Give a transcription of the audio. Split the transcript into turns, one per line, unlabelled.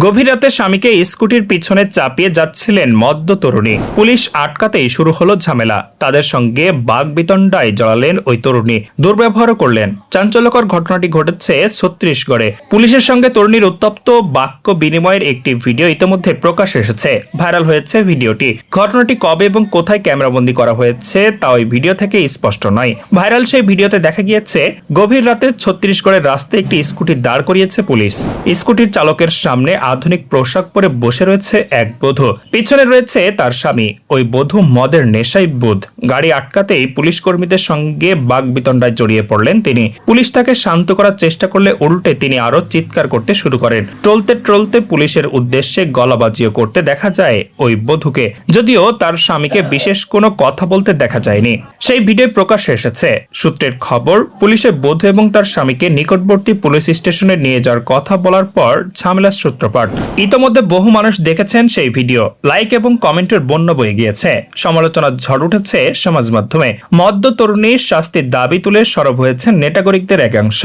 গভীর রাতে স্বামীকে স্কুটির পিছনে চাপিয়ে যাচ্ছিলেন মদ্য তরুণী। পুলিশ আটকাতেই শুরু হলো ঝামেলা। তাদের সঙ্গে বাগবিতণ্ডায় জড়ালেন ওই তরুণী, দুর্ব্যবহারও করলেন। চাঞ্চল্যকর ঘটনাটি ঘটেছে ছত্তিশগড়ে। পুলিশের সঙ্গে তরুণীর উত্তপ্ত বাক্য বিনিময়ের একটি ভিডিও ইতিমধ্যে প্রকাশ এসেছে। ভাইরাল হয়েছে ভিডিওটি। ঘটনাটি কবে এবং কোথায় ক্যামেরাবন্দি করা হয়েছে তা ওই ভিডিও থেকে স্পষ্ট নয়। ভাইরাল সেই ভিডিওতে দেখা গিয়েছে গভীর রাতে ছত্তিশগড়ের রাস্তায় একটি স্কুটি দাঁড় করিয়েছে পুলিশ। স্কুটির চালকের সামনে আধুনিক পোশাক পরে বসে রয়েছে এক বধূ। পিছনে রয়েছে তার স্বামী। ওই বধূ মদের নেশায় বুঁদ। গাড়ি আটকাতেই পুলিশ কর্মীদের সঙ্গে বাগবিতণ্ডায় জড়িয়ে পড়লেন তিনি। পুলিশ তাকে শান্ত করার চেষ্টা করলে উল্টে তিনি আরো চিৎকার করতে শুরু করেন। টলতে টলতে পুলিশের উদ্দেশ্যে গলাবাজিও করতে দেখা যায় ওই বধূকে, যদিও তার স্বামীকে বিশেষ কোনো কথা বলতে দেখা যায়নি। সেই ভিডিও প্রকাশ্যে এসেছে। সূত্রের খবর, পুলিশের বধূ এবং তার স্বামীকে নিকটবর্তী পুলিশ স্টেশনে নিয়ে যাওয়ার কথা বলার পর ঝামেলার সূত্রপাত। ইতোমধ্যে বহু মানুষ দেখেছেন সেই ভিডিও। লাইক এবং কমেন্টের বন্যা বয়ে গিয়েছে। সমালোচনার ঝড় উঠেছে সমাজ মাধ্যমে। মদ্য তরুণীর শাস্তির দাবি তুলে সরব হয়েছেন নেটাগরিকদের একাংশ।